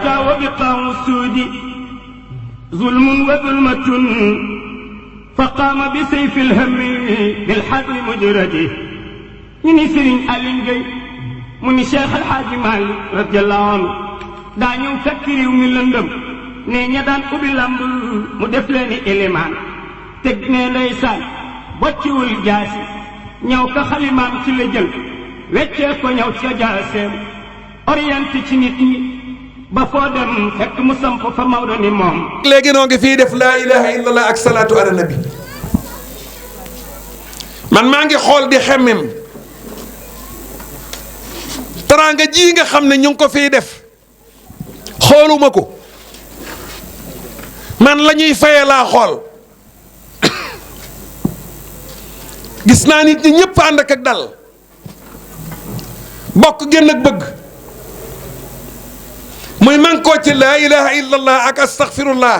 وبقاع السود ظلم وظلمة فقام بسيف الهم بالحق مجرده من سرين ألين جي من شيخ الحاج مالك رضي الله عنه دانيو فكري ومن لندم ني دان أبي لامبل مدفلني إليمان تجني ليسان بوتيول جاسي ñaw ka xalimaam ci la jël weccee ko ñaw ca jaaseem orienté ci nit ñi ba foo dem fekk mu samp fa Maodo ni moom. léegi noo ngi fii def laa ilaha illallah ak salaatu ala nabi man maa ngi xool di xemmem teraanga ji nga xam ne ñu ngi ko fii def xooluma ko man la ñuy faye laa xool gis naa nit ñi ñëpp ànd ak dal bokk génn ak bëgg muy man koo ci laa ilaha illallah ak astaghfirullah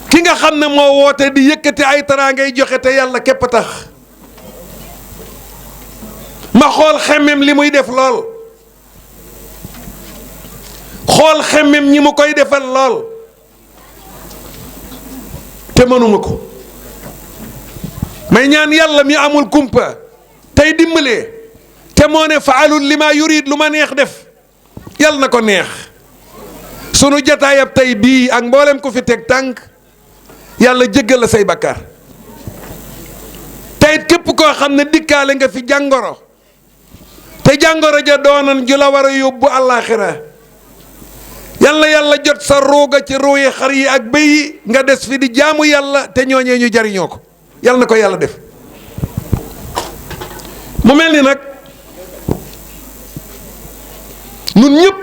ki nga xam ne moo woote di yëkkati ay teraangay joxe te yàlla képp a tax ma xool xemmem li muy def lool xool xemmem ñi mu koy defal lool te mënuma ko may ñaan yàlla mi amul kumpa tey dimbalee te moo ne faalul li ma yurid lu ma neex def yàlla na ko neex sunu jataayab tey bii ak mboolem ku fi teg tànk yàlla jéggal la say bakkaar tey képp koo xam ne dikkaale nga fi jàngoro te jàngoro ja doonan ju la war a yóbbu àllaaxira yàlla yàlla jot sa ruuga ci ruuyi xar yi ak bëy yi nga des fi di jaamu yàlla te ñooñee ñu jariñoo ko yàlla na ko yàlla def mu mel ni nag ñun ñëpp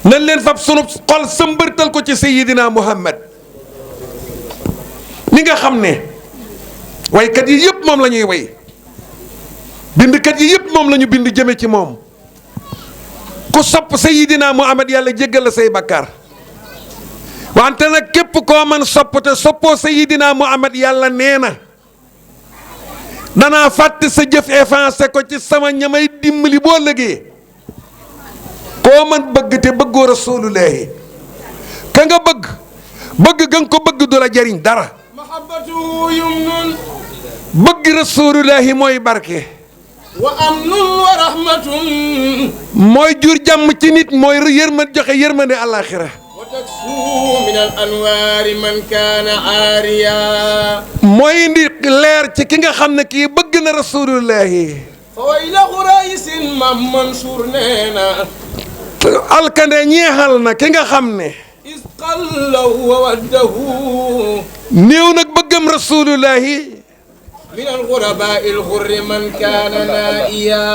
nañ leen fab sunu xol sëmbërtal ko ci Seydina Muhammad mi nga xam ne waykat yi yëpp moom la ñuy way bindkat yi yëpp moom la ñu bind jëme ci moom ku sopp Seydina Muhammad yàlla jéggal la say bakkaar wante nag képp koo man sopp te soppoo Seydina Muhammad yàlla nee na danaa fàtte sa jëf effacé ko ci sama ñamay dimbali boo lëgee koo man bëgg te bëggoo rasulullahi ka nga bëgg ga nga ko bëgg du la jariñ dara mahabbatu yumnun bëgg rasulullahi mooy barke wa amnun wa rahmatun mooy jur jàmm ci nit mooy yërmande joxe yërmande àllaaxira وتكسو من الأنوار من كان عاريا mooy indi leer ci ki nga xam ne kii bëgg na rasulullahi فويل غرايس من منصور نينا alkande ñeexal na ki nga xam ne إذ قله ووده néew nag bëggam rasulullahi من الغرباء الغر من كان نائيا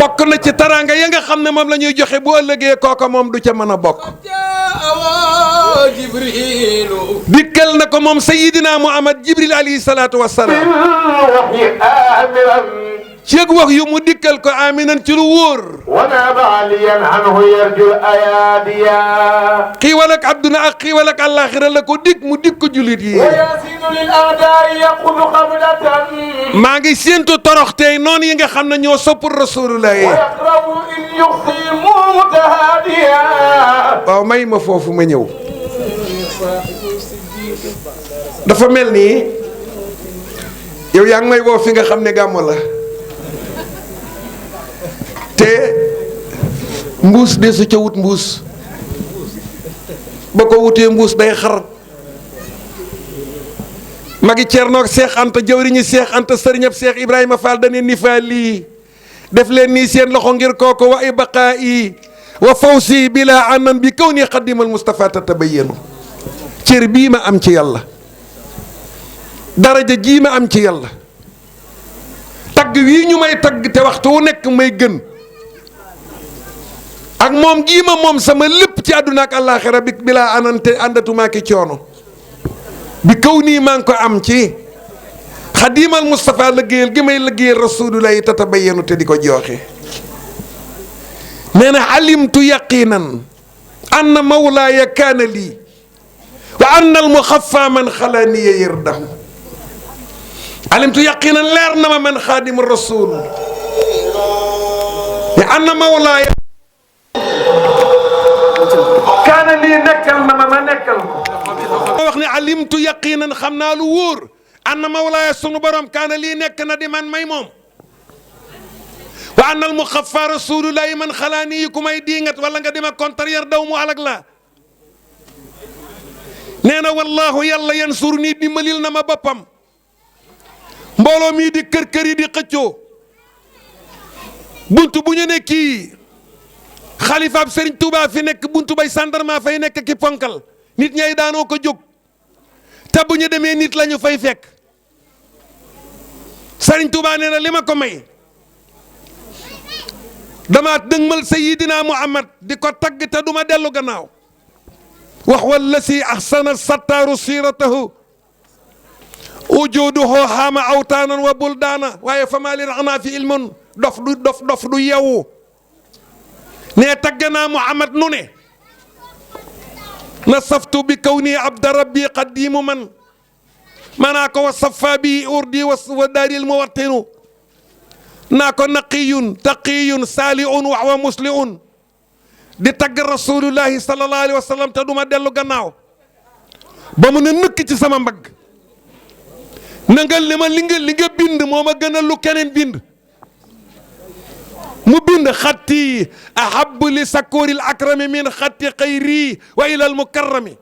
bokk na ci taraanga ya nga xam ne moom la ñuy joxe bu ëllëgee kooka moom du ca mën a bokk جاء جبريل dikkal na ko moom Seydina Muhammad Jibril alayhi salaatu wassalaam ci ak wax yu mu dikkal ko aminan ci lu wóor وناب عليا عنه يرجو الأياديا xiiwal ak àdduna ak xiiwal ak àllaaxira la ko dig mu dig ko jullit yi ويزيد للأعداء يقول قبلة maa ngi séentu toroxtey noonu yi nga xam ne ñoo soppul rasulullah yi ويقرب إن يخيموا متهاديا waaw may ma foofu ma ñëw dafa mel nii yow yaa ngi may woo fi nga xam ne gàmmu la te mbuus de su ca wut mbuus ba ko wutee mbuus day xar magi Ceerno ak Seex Anta jëwriñu Seex Anta sëriñab Seex Ibrahima Fall dane ni faa lii def leen nii seen loxo ngir kooku wa ibaqaa yi wa fawsi bila anan bi kaw nii xaddimal Mustafa tatabayyanu cër bii ma am ci yàlla daraja jii ma am ci yàlla tagg wii ñu may tagg te waxtu wu nekk may gën ak moom gii ma moom sama lépp ci àdduna ak àllaaxira bi bilaa anante àndatuma ki coono bi kaw nii maa ngi ko am ci xadiimal Mustafa liggéeyal gi may liggéeyal rasulullahi tatabayyanu te di ko jooxe nee na alimtu yaqinan anna mawlaaya kaana lii wa anna al muxaffa man xalaaniya yërdahu alimtu yaqinan leer na ma man xaadimu rasul anna mawlaaya kaana lii nekkal na ma nekkal ko. ma wax ne alimtu yaqinan xam naa lu wóor anna mawlaaya sunu borom kaana lii nekk na di man may moom. wa anna al muxaffa rasulullahi man xalaani yi ku may diingat wala nga dima contraire daw mu alag la. nee na wallaahu yàlla yansur nii dimbalil na ma boppam. mbooloo mii di kër kër yi di xëccoo. buntu bu ñu ne kii xalifaab Serigne Touba fi nekk buntu bay sandarma fay nekk ki ponkal nit ñay daanoo ko jóg te bu ñu demee nit lañu fay fekk. Serigne Touba nee na li ma ko may. dama dëgmal Sayyidina Muhammad di ko tagg te duma dellu gannaaw. wax wallasi ahsana sattaaru siiratahu ujuduhu xaama awtaanan wa buldaana waaye fama li raxnaa fi ilmun dof du yewu ne tagg naa Muhammad nu ne nasaftu bi kawni abda rabbi qadimu man manaa ko wa safa bi urdi wa daaril muwattinu naa ko naqiyun taqiyun saaliun wa musliun di tagg rasulullahi sallallahu alayhi wa sallam te duma dellu gannaaw ba mu ne nëkk ci sama mbagg na nga li nga bind moo ma gën a lu keneen bind. mu bind xatti ahabbu li sakooril akrami min xatti xayri wa ilal mukarrami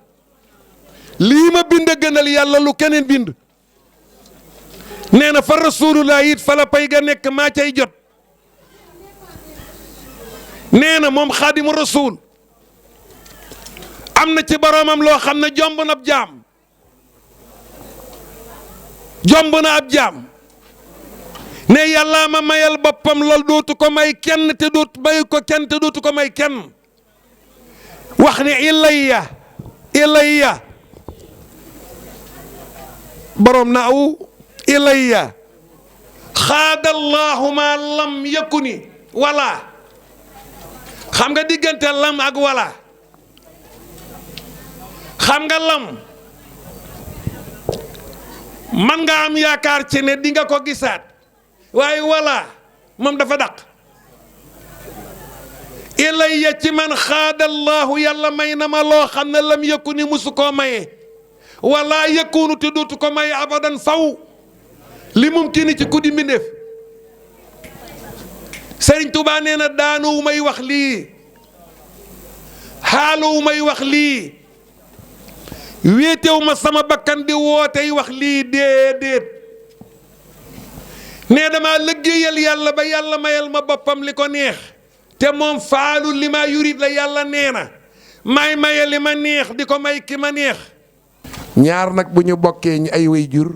lii ma bind gënal yàlla lu keneen bind. nee na fa rasulullah it fa la pay ga nekk maa cay jot. nee na moom xaadimu rasul am na ci boroomam loo xam ne jomb na ab jaam. jomb na ab jaam. ne yàlla ma mayal boppam lool dootu ko may kenn te dootu may ko kenn te dootu ko may kenn. wax ne ilayya borom na aw ilayya xaadallahu ma lam yakuni wala xam nga diggante lam ak wala xam nga lam man nga am yaakaar ci ne di nga ko gisaat waaye wala moom dafa daq. ilayya ci man xaadallahu yàlla may na ma loo xam ne lam yakuni musu koo maye wala yakunu te dootu ko maye abadan faw li mumkini ci ku di mbindéef. Sëriñ Tuubaa nee na daanu may wax lii xaalu may wax lii wéetew ma sama bakkan di wootey wax lii déedéet. nee dama liggéeyal yàlla ba yàlla mayal ma boppam li ko neex te moom faalu li ma yurit la yàlla nee na may maye li ma neex di ko may ki ma neex. ñaar nag bu ñu bokkee ñu ay way jur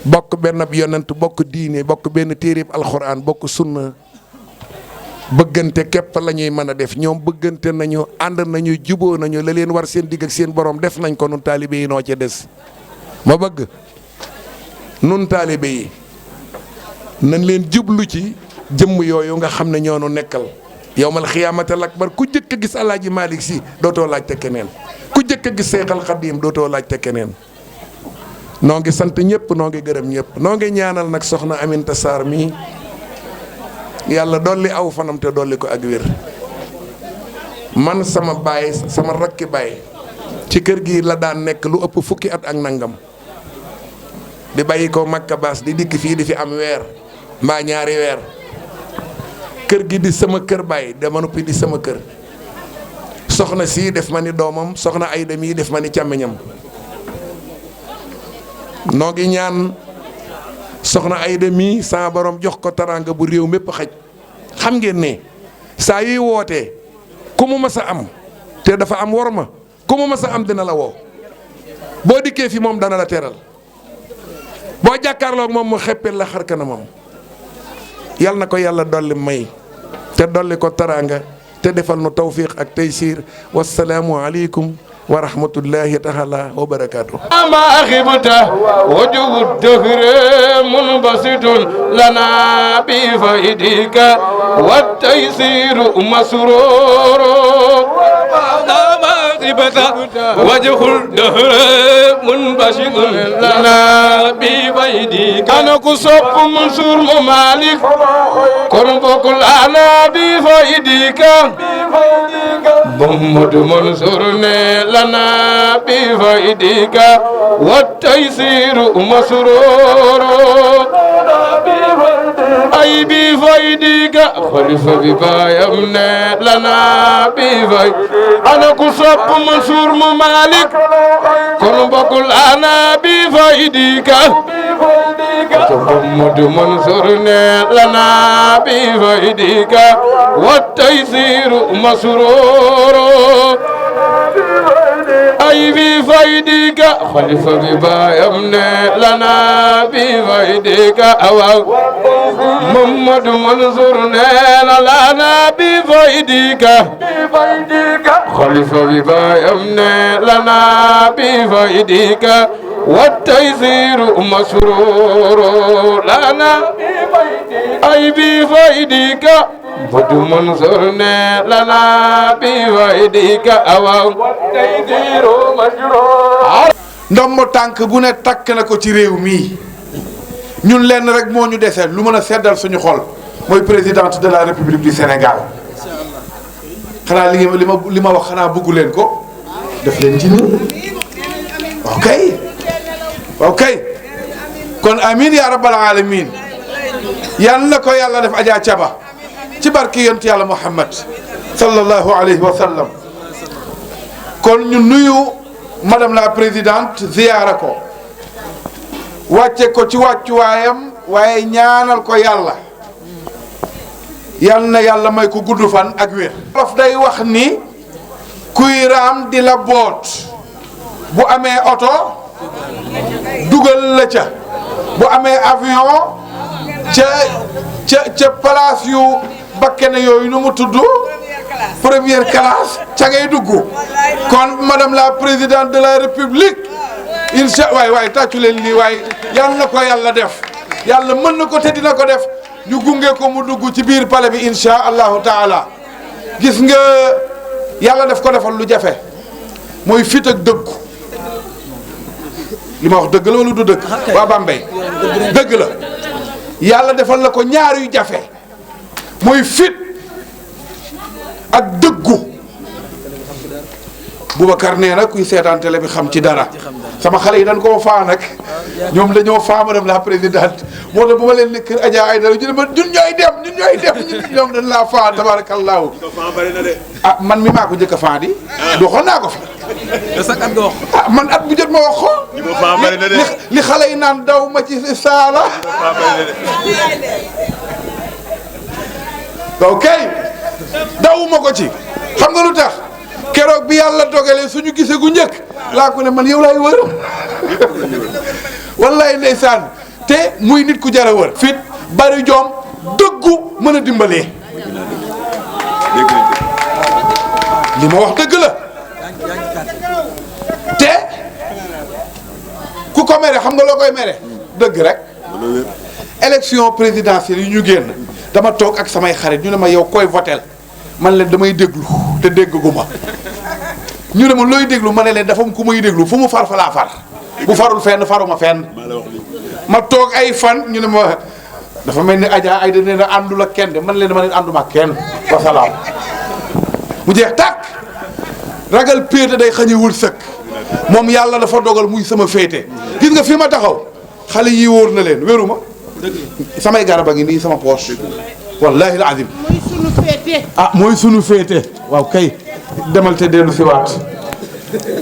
bokk benn yonent bokk diine bokk benn téereb alxuraan bokk sunna bëggante képp la ñuy mën a def. ñoom bëggante nañu ànd nañu juboo nañu la leen war seen digg ak seen borom def nañ ko nun taalibe yi noo ca des. ma bëgg nun taalibe yi nañ leen jublu ci jëmm yooyu nga xam ne ñoo nu nekkal yawmal xiyaamatal akbar ku jëkk a gis alaaji Malick si dootoo laajte keneen ku jëkk a gis Seexal Xadiim dootoo laajte keneen. noo ngi sant ñëpp noo ngi gërëm ñëpp noo ngi ñaanal nag soxna Aminta Sarr mi yàlla dolli aw fanam te dolli ko ak wér. man sama baay sama rakki baay ci kër gi la daan nekk lu ëpp fukki at ak nangam di bàyyi ko Makka Baas di dikk fii di fi am weer mbaa ñaari weer kër gi di sama kër baay dama noppi di sama kër. soxna sii def ma ni doomam soxna Ayda mii def ma ni càmmiñam. noo ngi ñaan soxna Ayda mii saa borom jox ko taraanga bu réew mépp xaj. xam ngeen ne saa yuy wootee ku mu mas a am te dafa am worma ku mu mas a am dina la woo boo dikkee fi moom dana la teral boo jàkkaarloog moom mu xeppel la xar kanamam. yal na ko yàlla dolli may te dolli ko taraanga te defal nu tawfiq ak taysiir wassalaamu aleykum wa rahmatullahi taala wa barakaatu. ما خبت وجه الدهر منبسط لنا بفيدك والتيسير مسرور. ما طيبة وجه الدهر منبسط لنا بفيدك أنا كصف منصور ممالك كربك الأنا بفيدك محمد منصور لنا بفيدك والتيسير مسرور أي بفيدك خلف ببايم لنا بفيدك أنا كصب منصور ممالك كن بقول أنا بفيدك محمد منصور لنا بفيدك والتيسير مسرور أي بفيدك خلف ببايم لنا بفيدك أو محمد منصور لنا بفيدك خلف ببايم لنا بفيدك والتيسير مسرور لنا أي بفيدك محمد منصور لنا بفيدك أو والتيسير مسرور ndombo tànk bu ne takk na ko ci réew mii ñun lenn rek moo ñu desee lu mën a seddal suñu xol mooy présidente de la république du Sénégal xanaa li ma wax xanaa bëggu leen ko def leen ci nii ok kon amin ya rabbal alamin yal na ko yàlla def Adja Thiaba ci barki yonent yàlla Muhammad sallallahu alayhi wa sallam kon ñu nuyu madame la présidente ziyaara ko wàcce ko ci wàccuwaayam waaye ñaanal ko yàlla yal na yàlla may ko gudd fan ak wér. Wolof day wax ni kuy raam di la boot bu amee oto dugal la ca bu amee avion ca place yu bakkene yooyu nu mu tudd première classe ca ngay dugg kon madame la présidente de la république incha waay tàccu leen lii waay yal na ko yàlla def yàlla mën na ko te dina ko def ñu gunge ko mu dugg ci biir palais bi incha allahu taala gis nga yàlla def ko defal lu jafe mooy fit ak dëggu li ma wax dëgg la wala du dëgg waa Bambey dëgg la yàlla defal la ko ñaar yu jafe mooy fit ak dëggu Boubacar nee na kuy seetaan télé bi xam ci dara sama xale yi dañ koo faa nag ñoom dañoo faa madame la présidente moo tax bu ma leen ne kër Adja ay dara ñu ne ma ñun ñooy dem ñoom dañ laa faa tabarakallahu ah man mi maa ko njëkk a faa di doxoon naa ko fi ah man at bu jot ma wax ko li xale yi naan daw ma ci saala ok dawuma ko ci xam nga lu tax keroog bi yàlla dogalee suñu gisee gu njëkk laa ko ne man yow laay wër wallaay ndeysaan te muy nit ku jar a wër fit bari joom dëggu mën a dimbalee li ma wax dëgg la te ku ko mere xam nga loo koy mere dëgg rek élection présidentielle yi ñu génn dama toog ak samay xarit ñu ne ma yow koy votel man leen damay déglu te dégguma ñu ne ma looy déglu ma ne leen dafa am ku may déglu fu mu far fa laa far bu farul fenn faruma fenn ma toog ay fan ñu ne ma dafa mel ni Adja ay da nee na àndul ak kenn de man leen ma ne ànduma ak kenn wasalaam mu jeex tàkk ragal péete day xañe wërsëg moom yàlla dafa dogal muy sama féete gis nga fi ma taxaw xale yi wóor na leen wéru ma samay garab a ngi nii sama poche wallahi alazim ah mooy sunu féete waaw kay demal te dellu si waat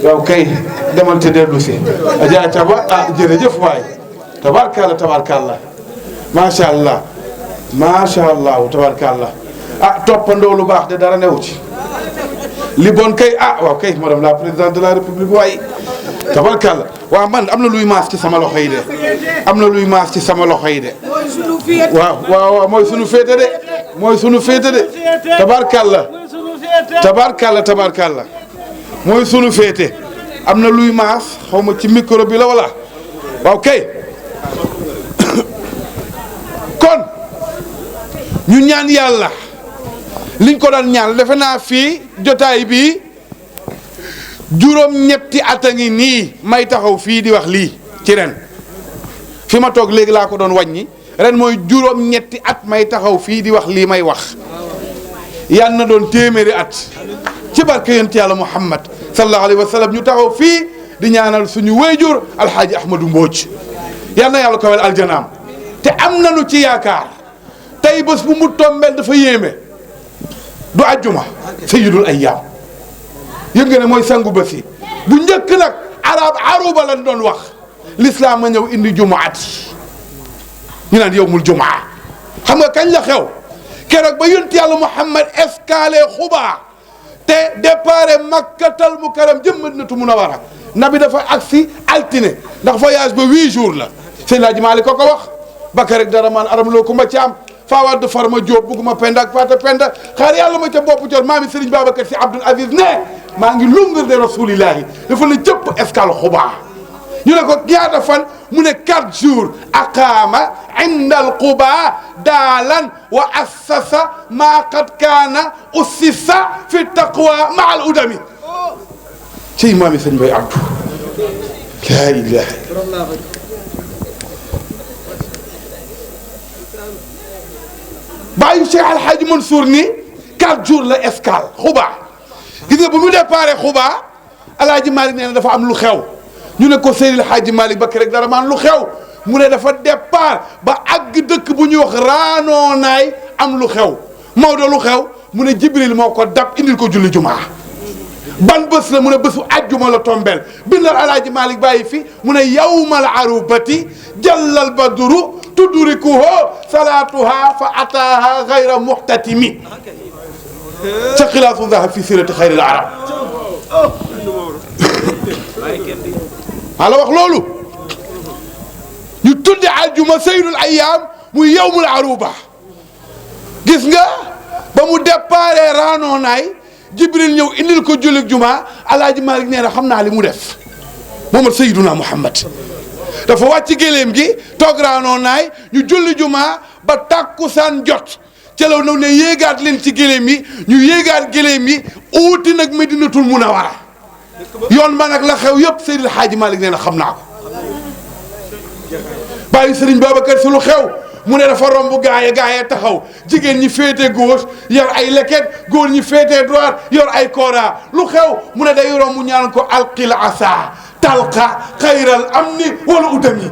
waaw kay demal te dellu si Adja Thiaba ah jërëjëf waay tabarkalla macha allah tabarkalla ah toppandoo lu baax de dara newu ci li bon kay ah waaw kay madame la présidente de la république waay tabarkalla waaw man am na luy maas ci sama loxo yi de waaw mooy sunu féete de tabarkalla mooy sunu féete am na luy maas xaw ma ci micro bi la wala waaw kay kon ñu ñaan yàlla liñ ko daan ñaan defe naa fii jotaay bi juróom-ñetti at a ngi nii may taxaw fii di wax lii ci ren fi ma toog léegi laa ko doon wàññi ren mooy juróom-ñetti at may taxaw fii di wax lii may wax yal na doon téeméeri at ci barke yonent yàlla Muhammad sallallahu alayhi wa sallam ñu taxaw fii di ñaanal suñu wéyjur alxaaji Ahmadou Mbodj yal na yàlla kawel aljanaam te am nañu ci yaakaar tey bés bu mu tombeel dafa yéeme du ajjuma sayyidul ayyaam yëg nga ne mooy sangu bés yi bu njëkk nag aruba lañ doon wax l'islam a ñëw indi jumaat yi ñu naan yowmul jumaa xam nga kañ la xew keroog ba yonent yàlla Muhammad escalé Xubaa te départ Makkatal Mukarram jëm Madinatu Munawwara nabi dafa agsi altine ndax voyage ba 8 jours la Seydi Hadji Malick ko wax Bakar rek dara man aram loo kumba caam Fawad Farma Diop bugguma penda ak Fata Penda xaar yàlla ma ca bopp jot maami Serigne Babacar Sy Abdoul Aziz ne maa ngi lungar de rasulillahi dafa la jëpp escale Xubaa ñu ne ko ñaata fan mu ne 4 jours aqaama inda al Quba daalan wa assasa maa qad kaana ussisa fi taqwa maa al udami ci maami sëñ Bay Abdou laa ilaha bàyyi Cheikh Alhaji Mansour ni 4 jours la escale Xubaa gis nga bu mu déparé Xubaa Alhaji Malick nee na dafa am lu xew ñu ne ko Seydil Hadji Malick Bakk rek dara maan lu xew mu ne dafa départ ba àgg dëkk bu ñuy wax raanoonaay am lu xew Maodo lu xew mu ne Jibril moo ko dab indil ko julli jumaa ban bés la mu ne bésu àjjuma la tombeel bindal Alhaji Malick bàyyi fi mu ne yawmal arubati jallal badru tudrikuhu salaatuha fa ataaha gayra muxtatimi ca xilaasu zahab fi sirati xayril arab ala wax loolu ñu tudde aljuma sayyidul ayyaam muy yawmul aruba gis nga ba mu déparé raanoonaay Jibril ñëw indil ko jullit juma Alhaji Malick nee na xam naa li mu def Mohamad Sayyiduna Muhammad dafa wàcc géléem gi toog raanoonaay ñu julli juma ba takkusaan jot ca la ne yéegaat leen ci géléem yi ñu yéegaat géléem yi uuti nag Medinatul Munawwara yoon ba nag la xew yëpp Seydil Hadji Malick nee na xam naa ko bàyyi Serigne Babacar Sy lu xew mu ne dafa romb gaaye taxaw jigéen ñi féete gauche yor ay leket góor ñi féete droite yor ay kora lu xew mu ne day romb ñaan ko alqil asa talqa xayral amni wala udami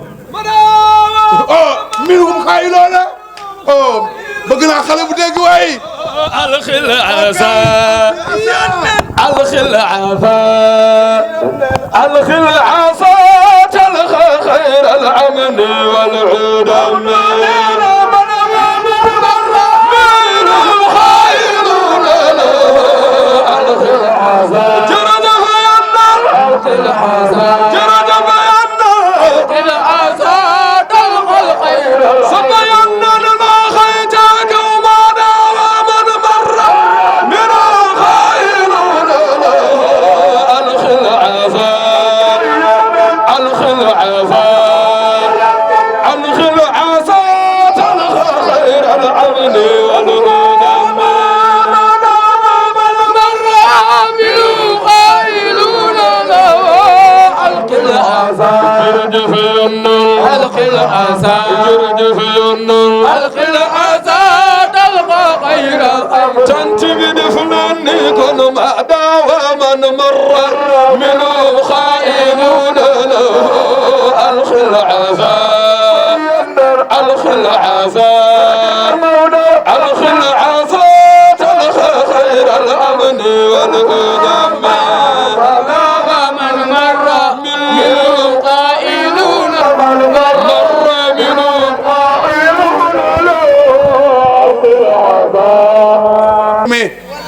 minhum xayiloona bëgg naa xale bu dégg waay alqil asa alqil asa alqil asa talqa xayral amni wal udami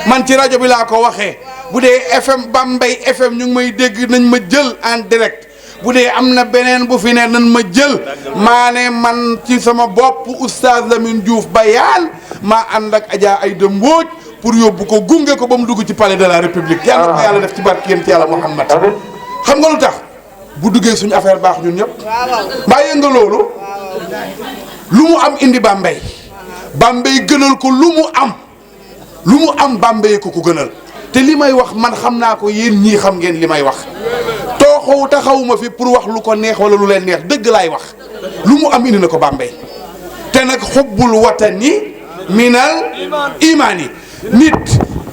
man ci rajo bi laa ko waxee bu dee FM Bambey FM ñu ngi may dégg nañ ma jël en direct bu dee am na beneen bu fi ne nañ ma jël maa ne man ci sama bopp oustaz Lamine Diouf Bayaan maa ànd ak Adja Aïda Mbodj pour yóbbu ko gunge ko ba mu dugg ci palais de la république yàlla na ko yàlla def ci barke yéen ci yàlla Muhammad xam nga lu tax bu duggee suñu affaire baax ñun ñëpp mbaa yënga loolu lu mu am indi Bambey Bambey gënal ko lu mu am Bambey ko gënal te li may wax man xam naa ko yéen ñii xam ngeen li may wax tooxawu taxawuma fi pour wax lu ko neex wala lu leen neex dëgg laay wax lu mu am indi na ko Bambey te nag xubbul watani minal imaani nit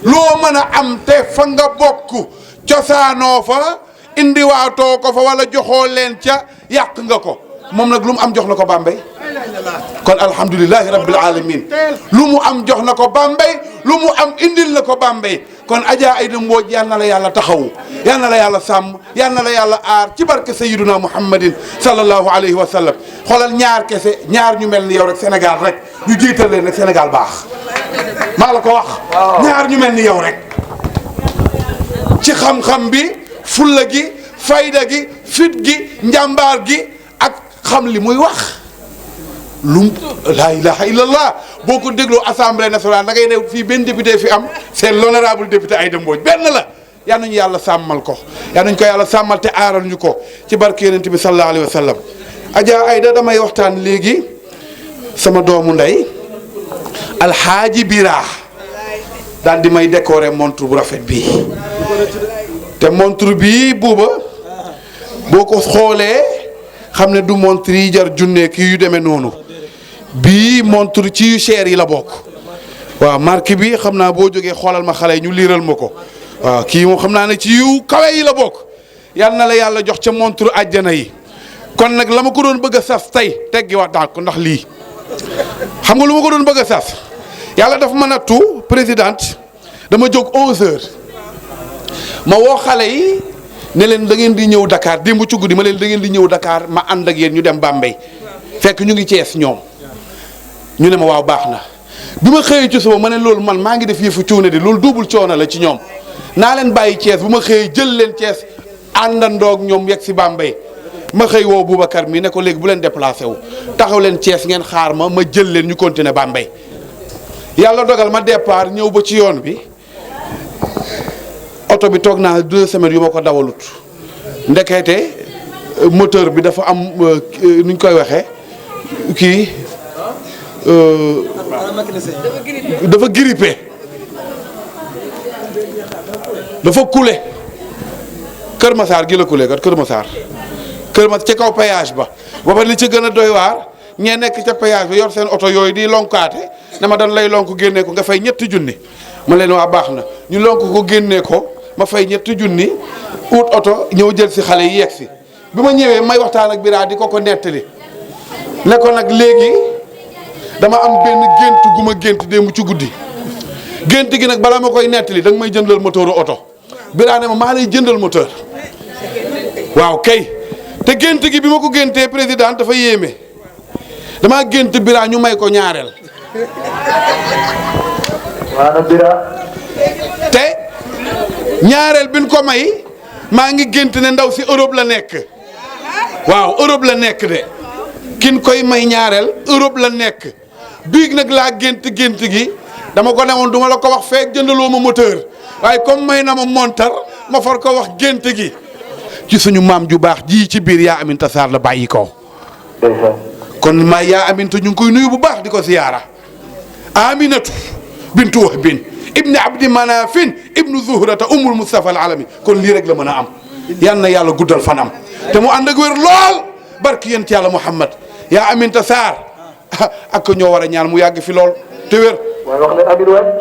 loo mën a am te fa nga bokk cosaanoo fa indiwaatoo ko fa wala joxoo leen ca yàq nga ko moom nag lu mu am jox na ko Bambey kon alhamdulilahi rabbil alamin lu mu am jox na ko Bambey lu mu am indil na ko Bambey kon Adja Aïda Mbodj yal na la yàlla taxawu yal na la yàlla sàmm yal na la yàlla aar ci barke Sayyiduna Muhammadin sallallahu alayhi wa sallam xoolal ñaar kese ñaar ñu mel ni yow rek Sénégal rek ñu jiital leen rek Sénégal baax maa la ko wax ñaar ñu mel ni yow rek ci xam-xam bi fulla gi fayda gi fit gi njàmbaar gi ak xam li muy wax lum la ilaha illallah boo ko dégloo assemblée nationale da ngay ne fii benn député fi am c'est l'honorable député Aïda Mbodj benn la yal nañu yàlla sàmmal ko yal nañu ko yàlla sàmmal te aaral ñu ko ci barke yonent bi sallallahu alayhi wa sallam Adja Aïda damay waxtaan léegi sama doomu ndey alxaaji Bira daal di may décorer montre bu rafet bii te montre bii buuba boo ko xoolee xam ne du montre yi jar junne kii yu demee noonu bii montre ci yu cher yi la bokk waaw marque bi xam naa boo jógee xoolal ma xale yi ñu liiral ma ko waaw kii moom xam naa ne ci yu kawe yi la bokk yal na la yàlla jox ca montre àjjana yi kon nag la ma ko doon bëgg a sas tey teggi wax daal ko ndax lii xam nga lu ma ko doon bëgg a sas yàlla dafa ma nattu présidente dama jóg 11h ma woo xale yi ne leen da ngeen di ñëw Dakar démb ci guddi ma leen da ngeen di ñëw Dakar ma ànd ak yéen ñu dem Bambey fekk ñu ngi Cees ñoom ñu ne ma waaw baax na bi ma xëyee ci suba ma ne loolu man maa ngi def yëfu cuune di loolu double coono la ci ñoom naa leen bàyyi Cees bu ma xëyee jël leen Cees àndandoog ñoom yegg si Bambey ma xëy woo Boubacar mi ne ko léegi bu leen déplacé wu taxaw leen Cees ngeen xaar ma jël leen ñu continuer Bambey yàlla dogal ma départ ñëw ba ci yoon bi oto bi toog naa 2 semaines yu ma ko dawalut ndekete moteur bi dafa am nuñ koy waxee kii dafa grippé dafa coulé Kër Massar gi la coulé kat Kër Massar ca kaw péage ba booba li ci gën a doy waar ñee nekk ca péage ba yor seen oto yooyu di lonkaate ne ma dan lay lonk génnee ko nga fay ñetti junni ma leen waa baax na ñu lonk ko génnee ko ma fay ñetti junni ut oto ñëw jël si xale yi yegg si bi ma ñëwee may waxtaan ak Bira di ko nettali ne ko nag léegi dama am benn gént gu ma gént démb ci guddi gént gi nag balaa ma koy nettali da nga may jëndal moteuru oto Bira ne ma maa lay jëndal moteur waaw kay te gént gi bi ma ko géntee président dafa yéeme damaa gént Bira ñu may ko ñaareel maanaam Bira te ñaareel bi ñu ko may maa ngi gént ne ndaw si Europe la nekk waaw Europe la nekk de kin koy may ñaareel Europe la nekk biig nag laa gént gi dama ko newoon du ma la ko wax feek jëndaloo ma moteur waaye comme may na ma montar ma far ko wax gént gi ci suñu maam ju baax ji ci biir yaa Aminta Sarr la bàyyi ko kon maa yaa Aminta ñu ngi koy nuyu bu baax di ko ziyaara Aminatu bintu Wahbin ibni abdi manafin ibnu zuhrata umul mustafa al alami kon lii rek la mën a am yal na yàlla guddal fanam te mu ànd ak wér lool barki yent yàlla Muhammad yaa Aminta Sarr ak ñoo war a ñaan mu yàgg fi lool te wér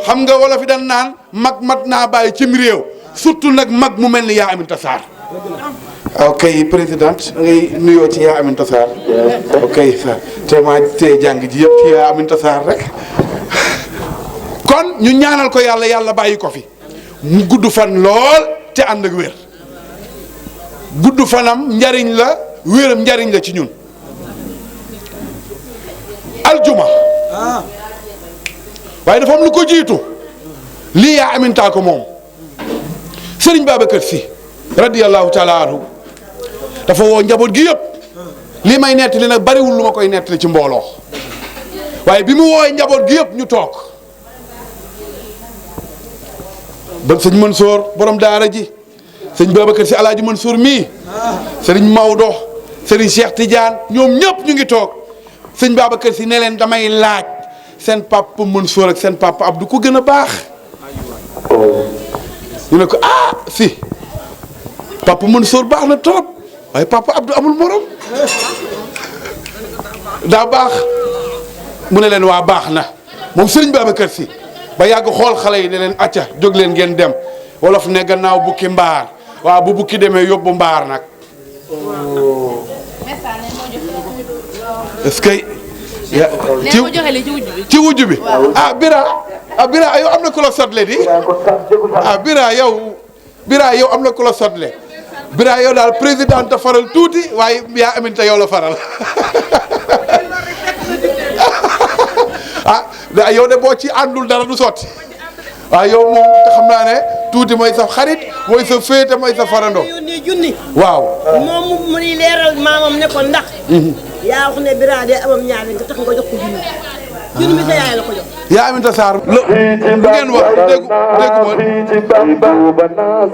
xam nga wala fi dan naan mag mat naa bàyyi cim réew surtout nag mag mu mel ni yaa Aminta Sarr ok présidente ngay nuyoo ci yaa Aminta Sarr ok sa te maa tey jàng ji yëpp ci yaa Aminta Sarr rek kon ñu ñaanal ko yàlla bàyyi ko fi mu gudd fan lool te ànd ak wér gudd fanam njariñ la wéram njariñ la ci ñun aljuma waaye dafa am lu ko jiitu lii yaa Aminta ko moom Serigne Babacar Sy radiyallahu taala anhu dafa woo njaboot gi yëpp lii may nettali nag bariwul lu ma koy nettali ci mbooloo waaye bi mu woowee njaboot gi yëpp ñu toog ba sëñ Mansour borom daara ji sëñ Babacar Sy alaaji Mansour mii sëriñ Maodo sëriñ Cheikh Tidiane ñoom ñëpp ñu ngi toog sëñ Babacar Sy ne leen damay laaj seen papa Mansour ak seen papa Abdou ko gën a baax ñu ne ko ah si papa Mansour baax na trop waaye papa Abdou amul morom daa baax mu ne leen waa baax na moom Serigne Babacar Sy ba yàgg xool xale yi ne leen acca jóg leen ngeen dem wolof ne gannaaw bukki mbaar waaw bu bukki demee yóbbu mbaar nag est-ce que ci wujj bi ah Bira yow am na ku la sotle di ah Bira yow am na ku la sotle Bira yow daal président te faral tuuti waaye yaa aminta yow la faral ah yow de boo ci àndul dara du sotti waaw yow moom te xam naa ne tuuti mooy sa xarit mooy sa féete mooy sa farando yónnee junni waaw moom mu ni leeral maamam ne ko ndax yaa wax ne Bira de amam ñaari nga tax nga jox ko junni bi sa yaay la ko jox yaa aminta Sarr lu ngeen wax déggu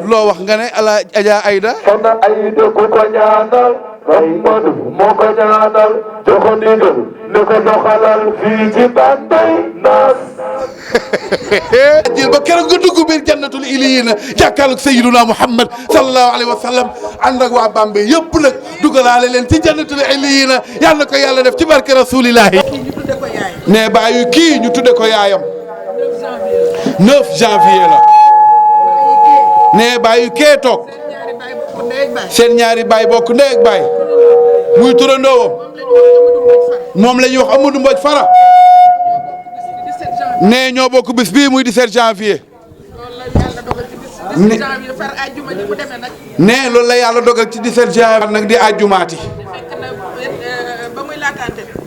loo wax nga ne ala Adja Aïda soxna Aïda ku ko ñaanal Mamadou moo ko ñaanal joxo ndigal ne ko doxalal fii ci Bambey naas jël ba keroog nga dugg biir jannatul iliyina jàkkaarloog Sayyiduna Muhammad sallallahu alayhi wa sallam ànd ak waa Bambey yëpp nag dugalaale leen ci jannatul iliyina yal na ko yàlla def ci barke rasulillahi ne bàyyi kii ñu tudde ko yaayam 9 janvier la ne bàyyi kee toog seen ñaari baay bokk ndey ak baay muy turandoowam moom la ñuy wax Amadou Mbodj Fara ne ñoo bokk bis bii muy 17 janvier ne loolu la yàlla dogal ci 17 janvier nag di àjjumaati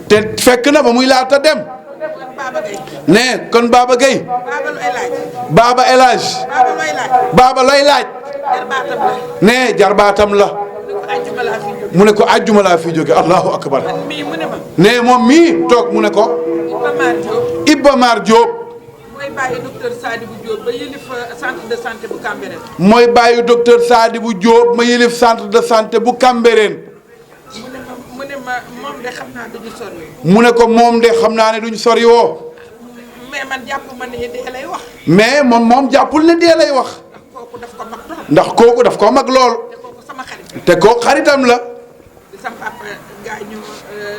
te fekk na ba muy laata dem ne kon Baba Gueye Baba El Hadj Baba lay laaj ne jarbaatam la mu ne ko àjjuma laa fi jóge allahu akbar ne moom mii toog mu ne ko Iba Mar Diop mooy bàyyi docteur Sadibou Diop ba yëlif centre de santé bu Cambérène mooy bàyyi docteur Sadibou Diop ma yëlif centre de santé bu Cambérène mu ne ma moom de xam naa duñu sori mu ne ko moom de xam naa ne duñ sori woo mais man jàpp ma ne dee lay wax mais moom jàppul ne dee lay wax kooku daf ko mag lool ndax kooku daf ko mag lool te kooku sama xarit te kooku xaritam la di sama papa gaañu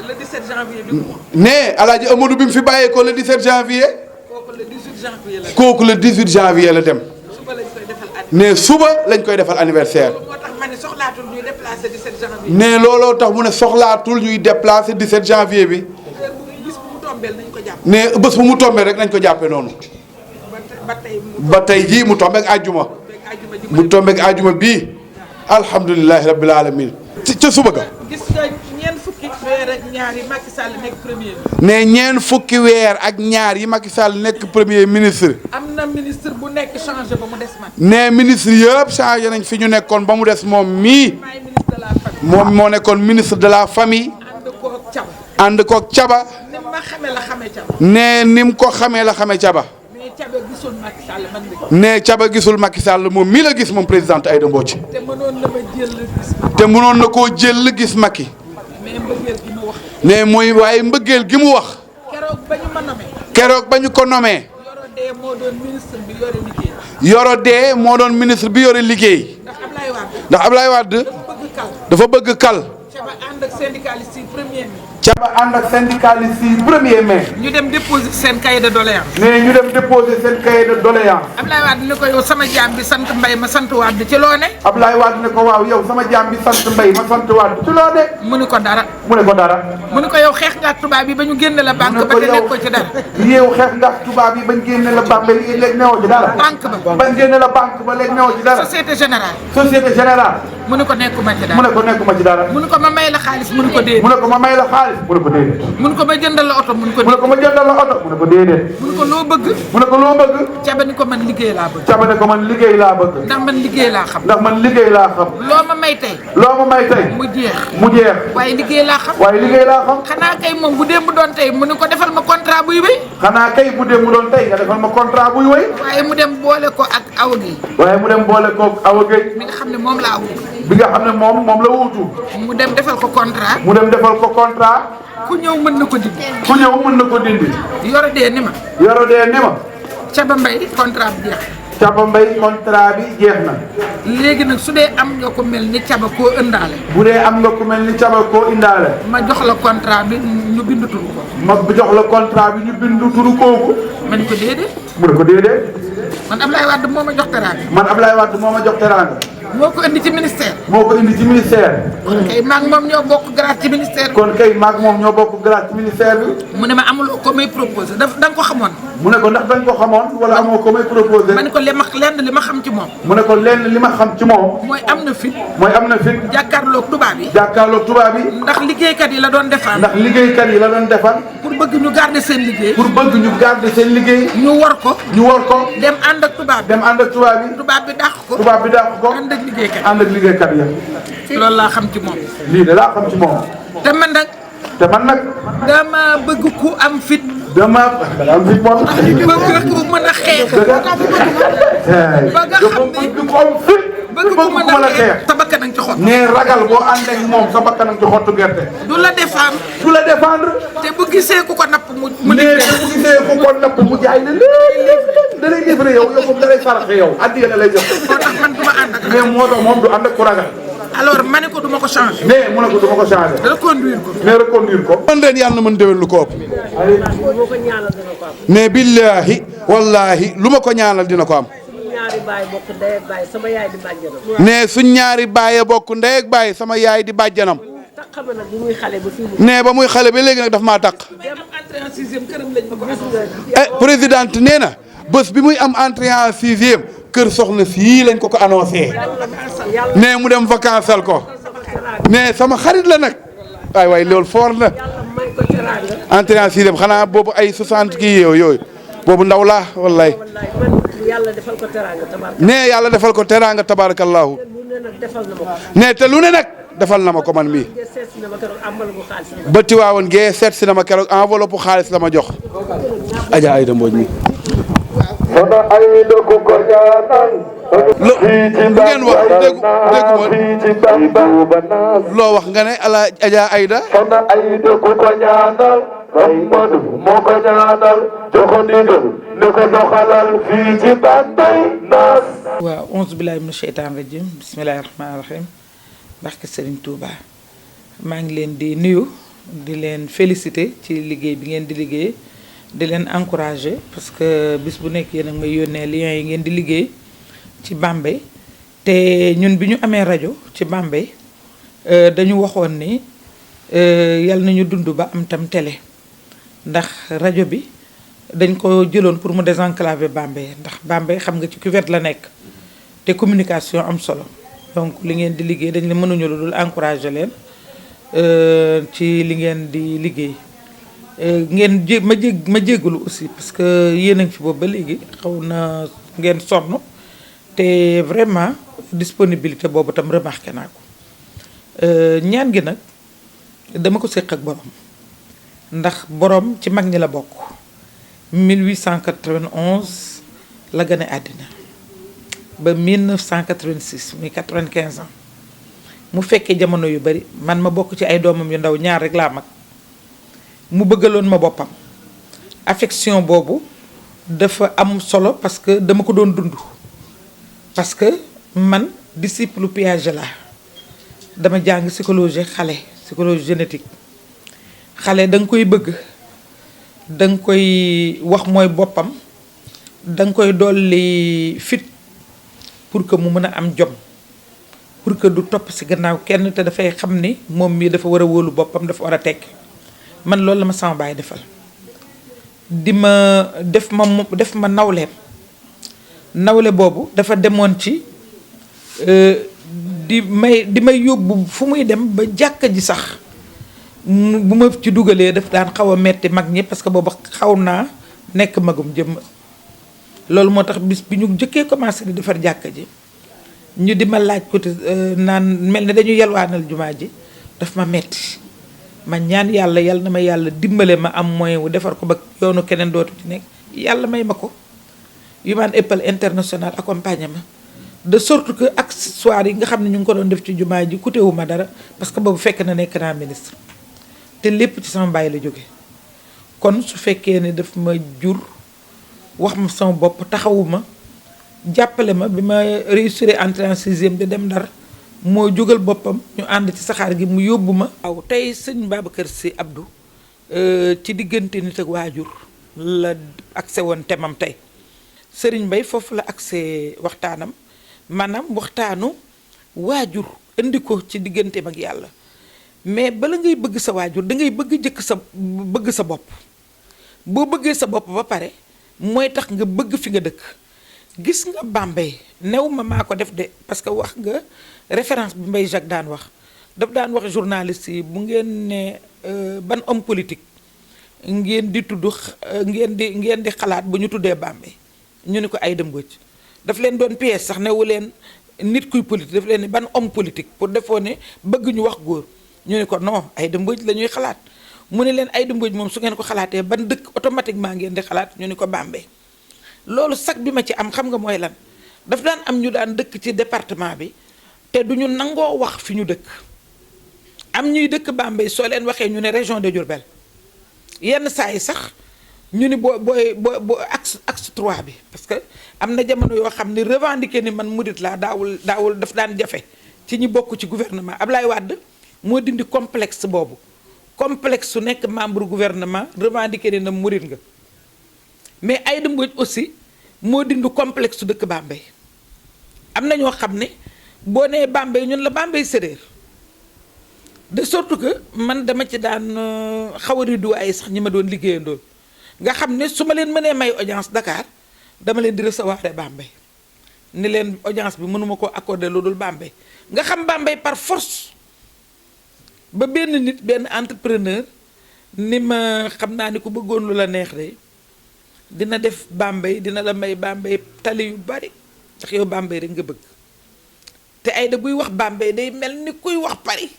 le 17 janvier bi ne Alaaji Amadou bi mu fi bàyyeekoo le 17 janvier kooku le 18 janvier la kooku le 18 janvier la dem suba lañ koy defal at ne suba lañ koy defal anniversaire moo tax ma ne soxlaatul ñuy déplacé 17 janvier ne looloo tax mu ne soxlaatul ñuy déplacer 17 janvier bi bis bu mu tombeel nañ ko jàpp ne bés bu mu tombé rek nañ ko jàppee noonu ba tey jii mu tombé ak àjjuma mu tombé ak àjjuma bii alhamdulilahi rabbil alamin ca suba ga gis nga ñeent fukki weer ak ñaar yi Macky Sall nekk premier ne ñeent fukki weer ak ñaar yi Macky Sall nekk premier ministre am na ministre bu nekk changé ba mu des man ne ministre yëpp changé nañ fi ñu nekkoon ba mu des moom mii maay ministre de la famille moom moo nekkoon ministre de la famille ànd koog Caba ànd koog Caba ni ma xamee la xamee Caba ne ni mu ko xamee la xamee Caba mais Caba gisul Macky Sall man de ne Caba gisul Macky Sall moom mii la gis moom présidente Aïda Mbodj te mënoon na ma jël gis te mënoon na koo jël gis Macky mais mbëggeel gi ma wax ne mooy waaye mbëggeel gi mu wax keroog ba ñu ma nommé keroog ba ñu ko nommé Yoro Dee moo doon ministre bi yore liggéey Yoro Dee moo doon ministre bi yore liggéey ndax Ablaye Wade ndax Ablaye Wade dafa bëgg kal dafa bëgg kal Caba ànd ak syndicaliste yi premier mai Caba ànd ak syndicaliste yi 1er mai ñu dem déposer seen cahier de doléance ne ñu dem déposer seen cahier de doléance Ablaye Wade ni ko yow sama jaam bi sant Mbaye ma sant Wade ci loo ne Ablaye Wade ne ko waaw yow sama jaam bi sant Mbaye ma sant Wade ci loo de mu ni ko dara mu ne ko dara mu ni ko yow xeex nga ak tubaab yi ba ñu génne la banque ba te nekk ko ci dara yow xeex ndax tubaab yi bañ génne la banque ba léegi newoo ci dara banque ba bañ génne la banque ba léegi newoo ci dara société générale société générale mu ni ko nekkuma ci mu dara ne ko nekkuma ci dara mu ni ko ma may la xaalis mu ni ko déedéet mu ne ko ma may la xaalis mu ne ko déedéet mu ni ko ma jëndal la oto mu ni ko mu ne déedéet ko ma jëndal la oto mu ne ko déedéet mu ni ko loo bëgg mu ne ko loo bëgg Caba ni ko man liggéey laa bëgg Caba ne ko man liggéey laa bëgg ndax man liggéey laa xam ndax man liggéey laa xam loo ma may tey loo ma may tey mu jeex mu jeex waaye liggéey laa xam waaye liggéey laa xam xanaa kay moom bu démb doon tey mu ni ko defal ma contrat buy wéy xanaa kay bu dee mu doon tey nga defal ma contrat buy wéy waaye mu dem boole ko ak awa gi waaye mu dem boole koog Awa Gueye mi nga xam ne moom laa wut bi nga xam ne moom la wuutu mu dem defal ko contrat mu dem defal ko contrat ku ñëw mën na ko dindi ku ñëw mën na ko dindi Yoro Dee ni ma Yoro Dee ne ma Caba Mbaye contrat bi jeex Caba Mbay contrat bi jeex na. léegi nag su dee am nga ko mel ni Caba koo ëndaale. bu dee am nga ku mel ni Caba koo indaale. ma jox la contrat bi ñu bind turu ko. ma jox la contrat bi ñu bindu turu kooku. ma ne ko déedéet. mu ne ko déedéet. man Ablaye Wade moo ma jox teraanga. man Ablaye Wade moo ma jox teraanga. moo ko indi ci ministère. moo ko indi ci ministère. kon kay maag moom ñoo bokk grade ci ministère bi. kon kay maag moom ñoo bokk grade ci ministère bi. mu ne ma amuloo ko may proposé da nga ko xamoon. mu ne ko ndax dañ ko xamoon wala amoo ko may proposé. ma ne ko lenn li ma xam ci moom. mu ne ko lenn li ma xam ci moom. mooy am na fit. mooy am na fit. jàkkaarloog tubaab yi. jàkkaarloog tubaab yi. ndax liggéeykat yi la doon defar. ndax liggéeykat yi la doon defar. pour bëgg ñu garder seen liggéey. pour bëgg ñu garder seen liggéey. ñu war ko. ñu war ko. dem ànd ak tubaab bi. dem ànd ak tubaab yi. tubaab bi dàq ko. tubaab bi dàq ko. ànd ak liggéeykat ànd ak liggéeykat yi. loolu laa xam ci moom. lii de laa xam ci moom. te man nag. te man nag. dama bëgg ku am fit. dama am fit moom. bëgg ku mën a xeex. bëgg ku am fit. bëgg ku mën a xeex sa bakkan nag ci xott. nee ragal boo ànd ak moom sa bakkan nag ci xottu gerte. du la défendre. du la défendre. te bu gisee ku ko napp mu nee bu gisee ku ko napp mu jaay la léegi da lay livré yow moom da lay saraxe yow addiya la lay jox. moo tax man du ma ànd ak. mais moo tax moom du ànd ak ku ragal. alors ma ne ko du ma ko changé. mais mu ne ko du ma ko changé. reconduire ko. mais reconduire ko. man ren yàlla na mën déwén lu ko ëpp. mais billaahi wallaahi lu ma ko ñaanal dina ko am. ñaari baay bokk ndey ak baay sama yaay di bàjjanam. ne suñ ñaari baay bokk ndey ak baay sama yaay di bàjjanam. tax xam nag bi muy xale ba fii mu. ne ba muy xale ba léegi nag daf maa taq. dem entrée en sixième këram lañ ma ko gis nga. présidente nee na bés bi muy am entrée en sixième kër soxna sii lañ ko ko annoncé. ne mu dem vacances ko. ne sama xarit la nag. waay loolu fort na. may ko teraanga. entrée en sixième xanaa boobu ay 60 kii yooyu boobu ndaw laa wallaay. yàlla defal ko teraanga tabaaraka. ne yàlla defal ko teraanga tabaarakallaahu. lu ne nag defal na ma ko. ne te lu ne nag defal na ma ko man mii. seet si na ma keroog amal bu xaalis la. ba Tiwaawoon gee seet si na ma keroog enveloppe xaalis la ma jox. Adja Aïda Mbodj mi. Soxna Aïda ku ko ñaanal. lu ngeen wax déggu ma loo wax nga ne ala Adja Aïda. Soxna Aïda ku ko ñaanal. Ahmadu moo ko ñaanal. joxo ndigal ne ko doxalal fii ci Bambey naas. waaw onze billahi mina sheytaan rajim bismillahi rahmaani rahim barke Serigne Touba maa ngi leen di nuyu di leen féliciter ci liggéey bi ngeen di liggéey di leen encourager parce que bis bu nekk yéen a may yónnee liens yi ngeen di liggéey ci Bambey te ñun bi ñu amee rajo ci Bambey dañu waxoon ni yàlla nañu dund ba am tam télé ndax rajo bi dañ ko jëloon pour mu désenclaver Bambey ndax Bambey xam nga ci cuvette la nekk te communication am solo donc li ngeen di liggéey dañ la mënuñu lu dul encourager leen ci li ngeen di liggéey ngeen ma jégalu aussi parce que yéen a ngi fi boobu ba léegi xaw na ngeen sonn te vraiment disponibilité boobu tam remarqué naa ko ñaan gi nag dama ko séq ak borom ndax borom ci mag ñi la bokk 1891 la gane àddina ba 1986 muy 95 ans mu fekkee jamono yu bari man ma bokk ci ay doomam yu ndaw ñaar rek laa mag mu bëggaloon ma boppam affection boobu dafa am solo parce que dama ko doon dund parce que man disciple Piaget la dama jàng psychologie xale psychologie génétique xale da nga koy bëgg da nga koy wax mooy boppam da nga koy dolli fit pour que mu mën a am jom pour que du topp ci gannaaw kenn te dafay xam ni moom mii dafa war a wóolu boppam dafa war a tekk man loolu la ma sama baay defal di ma def ma nawleem nawle boobu dafa demoon ci di may yóbbu fu muy dem ba jàkka ji sax bu ma ci dugalee daf daan xaw a metti mag ñi parce que boobu xaw naa nekk magum jëm loolu moo tax bis bi ñu jëkkee commencé di defar jàkka ji ñu di ma laaj côté naan mel ne dañu yalwaanal jumaa ji daf ma metti ma ñaan yàlla na ma yàlla dimbale ma am moyen wu defar ko ba yoonu keneen dootu ci nekk yàlla may ma ko Human Apple International accompagné ma de sorte que accessoires yi nga xam ne ñu ngi ko doon def ci jumaa ji coûté-wu ma dara parce que boobu fekk na nekk naa ministre te lépp ci sama baay la jóge kon su fekkee ne daf ma jur wax ma sama bopp taxawuma jàppale ma bi ma réussir entrée en sixième di dem Ndar moo jógal boppam ñu ànd ci saxaar gi mu yóbbu ma. waaw tey sëñ Babacar Sy Abdou ci diggante nit ak waajur la accès woon temam tey Serigne Mbaye foofu la accès waxtaanam maanaam waxtaanu waajur indi ko ci digganteem ak yàlla mais bala ngay bëgg sa waajur da ngay bëgg sa bopp boo bëggee sa bopp ba pare mooy tax nga bëgg fi nga dëkk. gis nga Bambey new ma maa ko def de parce que wax nga référence bi Mbaye Jacques daan wax daf daan wax journaliste yi bu ngeen ne ban homme politique ngeen di tudd ngeen di xalaat bu ñu tuddee Bambey ñu ni ko Aïda Mbodj daf leen doon pièce sax newu leen nit kuy politique daf leen ni ban homme politique pour defoo ne bëgg ñu wax góor ñu ni ko non Aïda Mbodj la ñuy xalaat mu ne leen Aïda Mbodj moom su ngeen ko xalaatee ban dëkk automatiquement ngeen di xalaat ñu ni ko Bambey loolu sax bi ma ci am xam nga mooy lan daf daan am ñu daan dëkk ci département bi te du ñu nangoo wax fi ñu dëkk am ñuy dëkk Bambey soo leen waxee ñu ne région de Diourbel yenn saa yi sax ñu ni boo axe 3 bi parce que am na jamono yoo xam ne revendiqué ni man murit laa daawul daf daan jafe ci ñi bokk ci gouvernement Ablaye Wade moo dindi complexe boobu complexe su nekk membre gouvernement revendiqué ni na murit nga mais Aïda Mbodj aussi moo dindi complexe su dëkk Bambey am na ñoo xam ne boo nee Bambey ñun la Bambey séréer de sorte que man dama ci daan xaw a ridu ay sax ñi ma doon liggéeyandool nga xam ne su ma leen mënee may audience Dakar dama leen di recevoir Bambey ni leen audience bi mënuma ko accorder lu dul Bambey nga xam Bambey par force ba benn nit benn entrepreneur ni ma xam naa ni ku bëggoon lu la neex de dina def Bambey dina la may Bambey tali yu bari ndax yow Bambey rek nga bëgg te Aïda buy wax Bambey day mel ni kuy wax Paris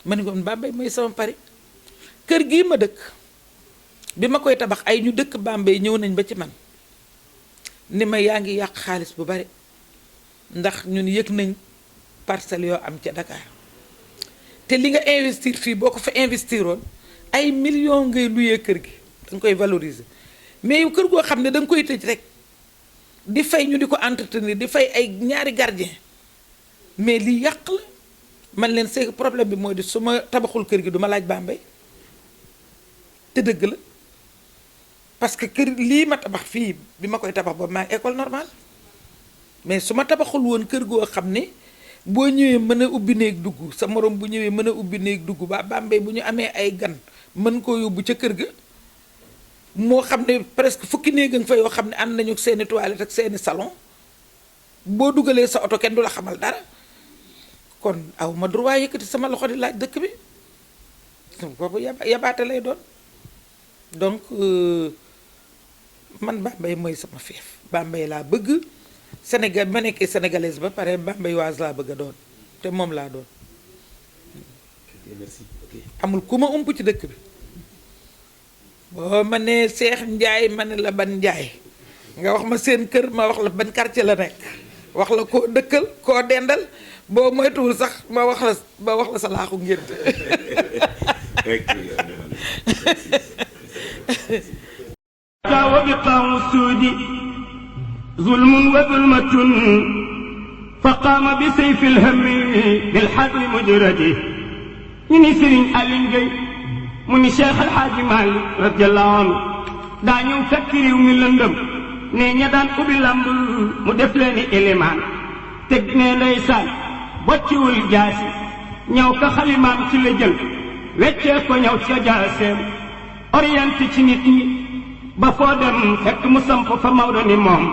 ma ni ko Bambey mooy sama Paris kër gii ma dëkk bi ma koy tabax ay ñu dëkk Bambey ñëw nañ ba ci man ni ma yaa ngi yàq xaalis bu bari ndax ñun yëg nañ parcelles yoo am ca Dakar te li nga investir fii boo ko fa investiroon ay millions ngay luyee kër gi da nga koy valoriser mais yow kër goo xam ne da nga koy tëj rek di fay ñu di ko entretenir di fay ay ñaari gardien mais lii yàq la man leen c'est problème bi mooy di su ma tabaxul kër gi du ma laaj Bambey te dëgg la parce que kër lii ma tabax fii bi ma koy tabax boobu maa ngi école normale mais su ma tabaxul woon kër goo xam ne boo ñëwee mën a ubbi néeg dugg sa morom bu ñëwee mën a ubbi néeg dugg ba Bambey bu ñu amee ay gan mën koo yóbbu ca kër ga moo xam ne presque fukki néeg nga fa yoo xam ne ànd nañu seeni toilette ak seeni salon boo dugalee sa oto kenn du la xamal dara kon aw ma droit yëkkati sama loxo di laaj dëkk bi kooku yabaate lay doon donc man Bambey mooy sama fief Bambey laa bëgg Sénégal ma nekkee sénégalaise ba pare Bambey waas laa bëgg a doon te moom laa doon amul ku ma ump ci dëkk bi boo ma nee Seex Njaay ma ne la ban Njaay nga wax ma seen kër ma wax la ban quartier la nekk wax la koo dëkkal koo dendal boo moytuwul sax ma wax la sa laaxu ngénte وبقاع السود ظلم وظلمة فقام بسيف الهم بالحبل مجرده إني سرين ألين من شيخ الحاج مالك رضي الله عنه دانيو فكري من لندم ني دان أبي لامب مدفلني إليمان تجني ليسان بوتيول جاسي ñaw ka xalimaam ci la jël weccee ko ñaw ca jaaseem orienté ci nit ñi ba foo dem fekk mu samp fa Maodo ni moom